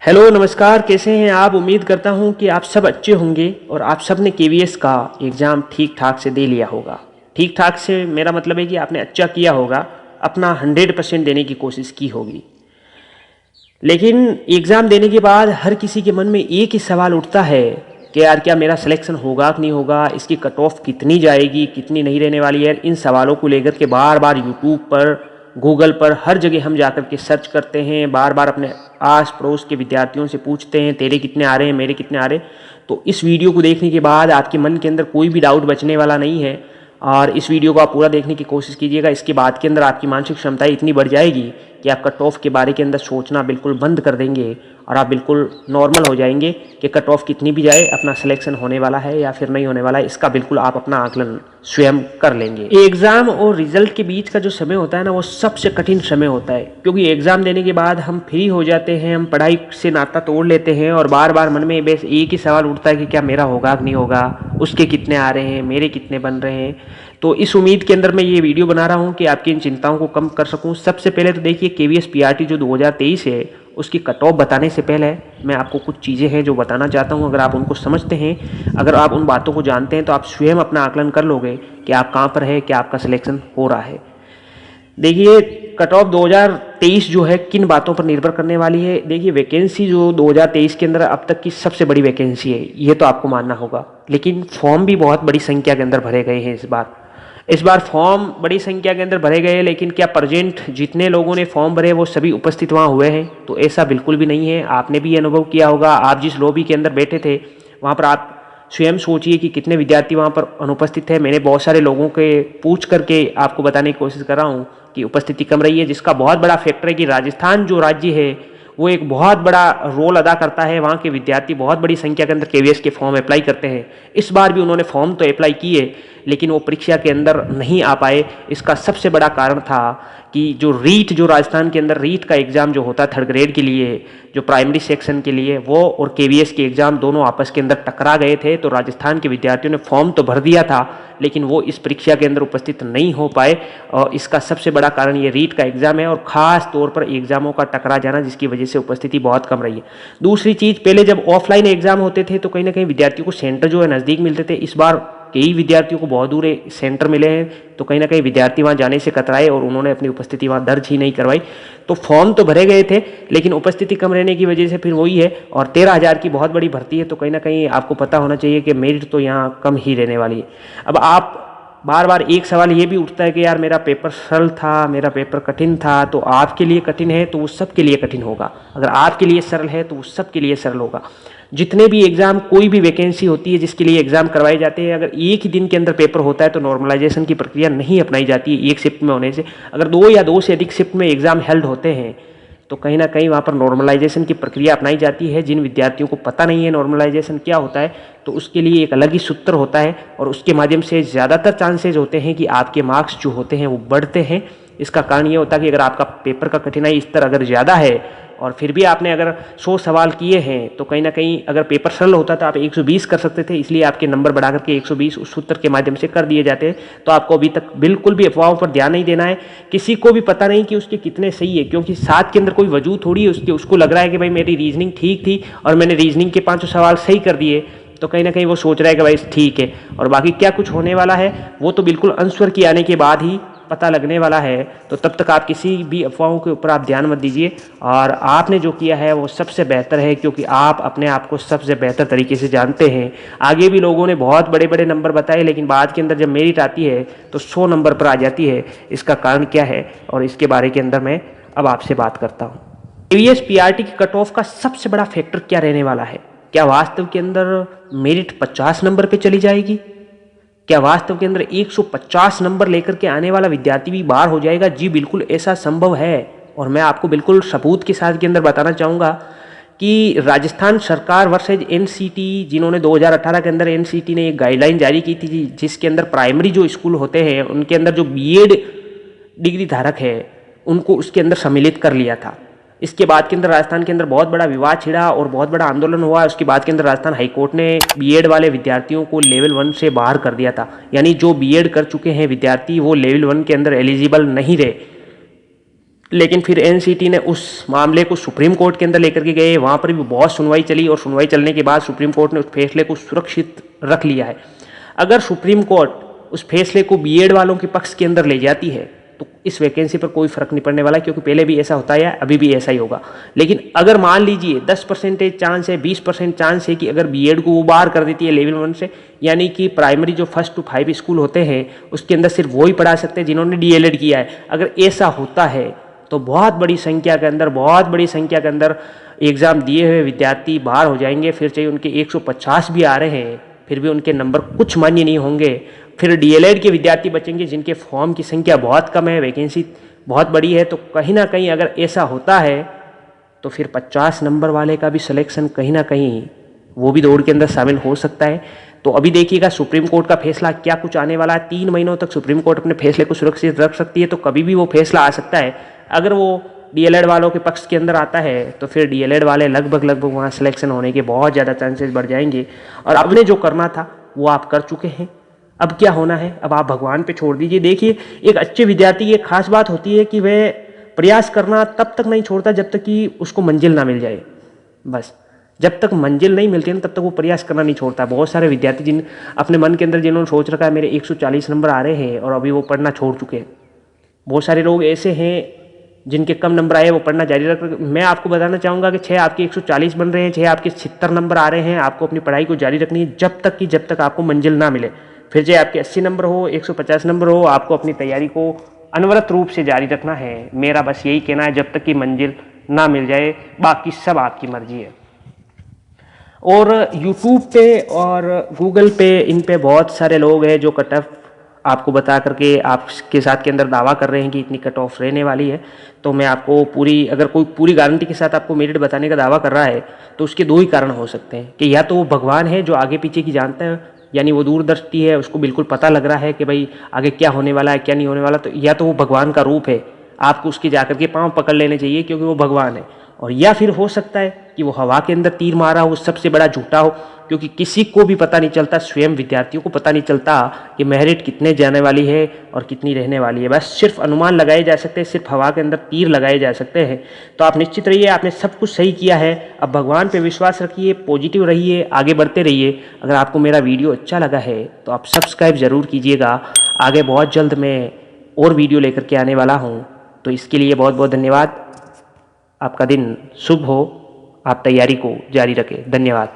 Hello नमस्कार, कैसे हैं आप। उम्मीद करता हूं कि आप सब अच्छे होंगे और आप सब ने केवीएस का एग्ज़ाम ठीक ठाक से दे लिया होगा। ठीक ठाक से मेरा मतलब है कि आपने अच्छा किया होगा, अपना 100% देने की कोशिश की होगी। लेकिन एग्ज़ाम देने के बाद हर किसी के मन में एक ही सवाल उठता है कि यार क्या मेरा सिलेक्शन होगा कि नहीं होगा, इसकी कट ऑफ कितनी जाएगी, कितनी नहीं रहने वाली है। इन सवालों को लेकर के बार बार यूट्यूब पर, गूगल पर, हर जगह हम जाकर के सर्च करते हैं। बार बार अपने आस पड़ोस के विद्यार्थियों से पूछते हैं तेरे कितने आ रहे हैं, मेरे कितने आ रहे हैं। तो इस वीडियो को देखने के बाद आपके मन के अंदर कोई भी डाउट बचने वाला नहीं है और इस वीडियो को आप पूरा देखने की कोशिश कीजिएगा। इसके बाद के अंदर आपकी मानसिक क्षमताएं इतनी बढ़ जाएगी कि आप कट ऑफ के बारे के अंदर सोचना बिल्कुल बंद कर देंगे और आप बिल्कुल नॉर्मल हो जाएंगे कि कट ऑफ कितनी भी जाए अपना सिलेक्शन होने वाला है या फिर नहीं होने वाला है, इसका बिल्कुल आप अपना आकलन स्वयं कर लेंगे। एग्ज़ाम और रिजल्ट के बीच का जो समय होता है ना, वो सबसे कठिन समय होता है, क्योंकि एग्ज़ाम देने के बाद हम फ्री हो जाते हैं, हम पढ़ाई से नाता तोड़ लेते हैं और बार बार मन में बस एक ही सवाल उठता है कि क्या मेरा होगा कि नहीं होगा, उसके कितने आ रहे हैं, मेरे कितने बन रहे हैं। तो इस उम्मीद के अंदर मैं ये वीडियो बना रहा हूँ कि आपकी इन चिंताओं को कम कर सकूँ। सबसे पहले तो देखिए केवीएस पीआरटी जो 2023 है उसकी कट ऑफ बताने से पहले मैं आपको कुछ चीज़ें हैं जो बताना चाहता हूं। अगर आप उनको समझते हैं, अगर आप उन बातों को जानते हैं तो आप स्वयं अपना आकलन कर लोगे कि आप कहां पर है, क्या आपका सिलेक्शन हो रहा है। देखिए कट ऑफ 2023 जो है किन बातों पर निर्भर करने वाली है। देखिए वैकेंसी जो 2023 के अंदर अब तक की सबसे बड़ी वैकेंसी है, ये तो आपको मानना होगा। लेकिन फॉर्म भी बहुत बड़ी संख्या के अंदर भरे गए हैं इस बार फॉर्म बड़ी संख्या के अंदर भरे गए। लेकिन क्या प्रेजेंट जितने लोगों ने फॉर्म भरे वो सभी उपस्थित वहाँ हुए हैं? तो ऐसा बिल्कुल भी नहीं है। आपने भी अनुभव किया होगा, आप जिस लॉबी के अंदर बैठे थे वहाँ पर आप स्वयं सोचिए कि कितने विद्यार्थी वहाँ पर अनुपस्थित है। मैंने बहुत सारे लोगों के पूछ करके आपको बताने की कोशिश कर रहा हूँ कि उपस्थिति कम रही है, जिसका बहुत बड़ा फैक्टर है कि राजस्थान जो राज्य है वो एक बहुत बड़ा रोल अदा करता है। वहाँ के विद्यार्थी बहुत बड़ी संख्या के अंदर केवीएस के फॉर्म अप्लाई करते हैं। इस बार भी उन्होंने फॉर्म तो अप्लाई किए लेकिन वो परीक्षा के अंदर नहीं आ पाए। इसका सबसे बड़ा कारण था कि जो राजस्थान के अंदर रीट का एग्ज़ाम जो होता है थर्ड ग्रेड के लिए, जो प्राइमरी सेक्शन के लिए, वो और केवीएस के एग्ज़ाम दोनों आपस के अंदर टकरा गए थे। तो राजस्थान के विद्यार्थियों ने फॉर्म तो भर दिया था लेकिन वो इस परीक्षा के अंदर उपस्थित नहीं हो पाए और इसका सबसे बड़ा कारण ये रीट का एग्ज़ाम है और ख़ास तौर पर एग्ज़ामों का टकरा जाना, जिसकी वजह से उपस्थिति बहुत कम रही है। दूसरी चीज़, पहले जब ऑफलाइन एग्ज़ाम होते थे तो कहीं ना कहीं विद्यार्थियों को सेंटर जो है नज़दीक मिलते थे। इस बार कई विद्यार्थियों को बहुत दूर सेंटर मिले हैं तो कहीं ना कहीं विद्यार्थी वहाँ जाने से कतराए और उन्होंने अपनी उपस्थिति वहाँ दर्ज ही नहीं करवाई। तो फॉर्म तो भरे गए थे लेकिन उपस्थिति कम रहने की वजह से फिर वही है। और 13,000 की बहुत बड़ी भर्ती है तो कहीं ना कहीं आपको पता होना चाहिए कि मेरिट तो यहाँ कम ही रहने वाली है। अब आप बार बार एक सवाल ये भी उठता है कि यार मेरा पेपर सरल था, मेरा पेपर कठिन था। तो आपके लिए कठिन है तो वो सबके लिए कठिन होगा, अगर आपके लिए सरल है तो वो सबके लिए सरल होगा। जितने भी एग्ज़ाम, कोई भी वैकेंसी होती है जिसके लिए एग्ज़ाम करवाए जाते हैं, अगर एक ही दिन के अंदर पेपर होता है तो नॉर्मलाइजेशन की प्रक्रिया नहीं अपनाई जाती है एक शिफ्ट में होने से। अगर 2 या 2 से अधिक शिफ्ट में एग्ज़ाम हेल्ड होते हैं तो कहीं ना कहीं वहाँ पर नॉर्मलाइजेशन की प्रक्रिया अपनाई जाती है। जिन विद्यार्थियों को पता नहीं है नॉर्मलाइजेशन क्या होता है तो उसके लिए एक अलग ही सूत्र होता है और उसके माध्यम से ज़्यादातर चांसेज होते हैं कि आपके मार्क्स जो होते हैं वो बढ़ते हैं। इसका कारण ये होता है कि अगर आपका पेपर का कठिनाई स्तर अगर ज़्यादा है और फिर भी आपने अगर 100 सवाल किए हैं तो कहीं ना कहीं अगर पेपर सरल होता तो आप 120 कर सकते थे, इसलिए आपके नंबर बढ़ा करके 120 उस सूत्र के माध्यम से कर दिए जाते हैं। तो आपको अभी तक बिल्कुल भी अफवाहों पर ध्यान नहीं देना है। किसी को भी पता नहीं कि उसके कितने सही है, क्योंकि साथ के अंदर कोई वजूद थोड़ी है उसको लग रहा है कि भाई मेरी रीजनिंग ठीक थी और मैंने रीजनिंग के 5 सवाल सही कर दिए तो कहीं ना कहीं वो सोच रहा है कि भाई ठीक है। और बाकी क्या कुछ होने वाला है वो तो बिल्कुल आंसर की आने के बाद ही पता लगने वाला है। तो तब तक आप किसी भी अफवाहों के ऊपर आप ध्यान मत दीजिए और आपने जो किया है वो सबसे बेहतर है, क्योंकि आप अपने आप को सबसे बेहतर तरीके से जानते हैं। आगे भी लोगों ने बहुत बड़े बड़े नंबर बताए लेकिन बाद के अंदर जब मेरिट आती है तो 100 नंबर पर आ जाती है। इसका कारण क्या है और इसके बारे के अंदर मैं अब आपसे बात करता हूँ। केवीएस पीआरटी की कट ऑफ का सबसे बड़ा फैक्टर क्या रहने वाला है? क्या वास्तव के अंदर मेरिट 50 नंबर पे चली जाएगी? क्या वास्तव के अंदर 150 नंबर लेकर के आने वाला विद्यार्थी भी बाहर हो जाएगा? जी बिल्कुल ऐसा संभव है और मैं आपको बिल्कुल सबूत के साथ के अंदर बताना चाहूँगा कि राजस्थान सरकार वर्सेज एनसीटी, जिन्होंने 2018 के अंदर एनसीटी ने एक गाइडलाइन जारी की थी जिसके अंदर प्राइमरी जो स्कूल होते हैं उनके अंदर जो बीएड डिग्री धारक है उनको उसके अंदर सम्मिलित कर लिया था। इसके बाद के अंदर राजस्थान के अंदर बहुत बड़ा विवाद छिड़ा और बहुत बड़ा आंदोलन हुआ। उसके बाद के अंदर राजस्थान हाईकोर्ट ने बीएड वाले विद्यार्थियों को लेवल 1 से बाहर कर दिया था, यानी जो बीएड कर चुके हैं विद्यार्थी वो लेवल 1 के अंदर एलिजिबल नहीं रहे। लेकिन फिर एनसीटी ने उस मामले को सुप्रीम कोर्ट के अंदर लेकर के गए, वहाँ पर भी बहुत सुनवाई चली और सुनवाई चलने के बाद सुप्रीम कोर्ट ने उस फैसले को सुरक्षित रख लिया है। अगर सुप्रीम कोर्ट उस फैसले को बीएड वालों के पक्ष के अंदर ले जाती है तो इस वैकेंसी पर कोई फर्क नहीं पड़ने वाला, क्योंकि पहले भी ऐसा होता है, अभी भी ऐसा ही होगा। लेकिन अगर मान लीजिए 10% चांस है, 20% चांस है कि अगर बीएड को वो बाहर कर देती है लेवल 1 से, यानी कि प्राइमरी जो 1 to 5 स्कूल होते हैं उसके अंदर सिर्फ वो ही पढ़ा सकते हैं जिन्होंने डीएलएड किया है। अगर ऐसा होता है तो बहुत बड़ी संख्या के अंदर एग्ज़ाम दिए हुए विद्यार्थी बाहर हो जाएंगे। फिर चाहे उनके 150 भी आ रहे हैं फिर भी उनके नंबर कुछ मान्य नहीं होंगे। फिर डीएलएड के विद्यार्थी बचेंगे जिनके फॉर्म की संख्या बहुत कम है, वैकेंसी बहुत बड़ी है। तो कहीं ना कहीं अगर ऐसा होता है तो फिर 50 नंबर वाले का भी सिलेक्शन कहीं ना कहीं वो भी दौड़ के अंदर शामिल हो सकता है। तो अभी देखिएगा सुप्रीम कोर्ट का फैसला क्या कुछ आने वाला है। 3 महीनों तक सुप्रीम कोर्ट अपने फैसले को सुरक्षित रख सकती है, तो कभी भी वो फैसला आ सकता है। अगर वो डीएलएड वालों के पक्ष के अंदर आता है तो फिर डीएलएड वाले लगभग वहाँ सिलेक्शन होने के बहुत ज़्यादा चांसेस बढ़ जाएंगे। और आपने जो करना था वो आप कर चुके हैं, अब क्या होना है अब आप भगवान पे छोड़ दीजिए। देखिए, एक अच्छे विद्यार्थी की एक खास बात होती है कि वह प्रयास करना तब तक नहीं छोड़ता जब तक कि उसको मंजिल ना मिल जाए। बस जब तक मंजिल नहीं मिलती ना तब तक वो प्रयास करना नहीं छोड़ता। बहुत सारे विद्यार्थी जिन अपने मन के अंदर जिन्होंने सोच रखा है मेरे 140 नंबर आ रहे हैं और अभी वो पढ़ना छोड़ चुके हैं। बहुत सारे लोग ऐसे हैं जिनके कम नंबर आए वो पढ़ना जारी रख। मैं आपको बताना चाहूँगा कि 6 आपके 140 बन रहे हैं, 6 आपके 70 नंबर आ रहे हैं, आपको अपनी पढ़ाई को जारी रखनी है जब तक आपको मंजिल ना मिले। फिर चाहे आपके 80 नंबर हो, 150 नंबर हो, आपको अपनी तैयारी को अनवरत रूप से जारी रखना है। मेरा बस यही कहना है, जब तक कि मंजिल ना मिल जाए बाकी सब आपकी मर्जी है। और यूट्यूब पे और गूगल पे इन पे बहुत सारे लोग हैं जो कट ऑफ आपको बता करके आपके साथ के अंदर दावा कर रहे हैं कि इतनी कट ऑफ रहने वाली है। तो मैं आपको अगर कोई पूरी गारंटी के साथ आपको मेरिट बताने का दावा कर रहा है तो उसके 2 ही कारण हो सकते हैं कि या तो वो भगवान है जो आगे पीछे की जानता है, यानी वो दूरदृष्टि है, उसको बिल्कुल पता लग रहा है कि भाई आगे क्या होने वाला है क्या नहीं होने वाला, तो या तो वो भगवान का रूप है, आपको उसके जाकर के पाँव पकड़ लेने चाहिए क्योंकि वो भगवान है। और या फिर हो सकता है कि वो हवा के अंदर तीर मारा हो, सबसे बड़ा झूठा हो, क्योंकि किसी को भी पता नहीं चलता, स्वयं विद्यार्थियों को पता नहीं चलता कि मेरिट कितने जाने वाली है और कितनी रहने वाली है। बस सिर्फ अनुमान लगाए जा सकते हैं, सिर्फ हवा के अंदर तीर लगाए जा सकते हैं। तो आप निश्चित रहिए, आपने सब कुछ सही किया है। अब भगवान पे विश्वास रखिए, पॉजिटिव रहिए, आगे बढ़ते रहिए। अगर आपको मेरा वीडियो अच्छा लगा है तो आप सब्सक्राइब ज़रूर कीजिएगा। आगे बहुत जल्द मैं और वीडियो लेकर के आने वाला हूँ, तो इसके लिए बहुत बहुत धन्यवाद। आपका दिन शुभ हो, आप तैयारी को जारी रखें। धन्यवाद।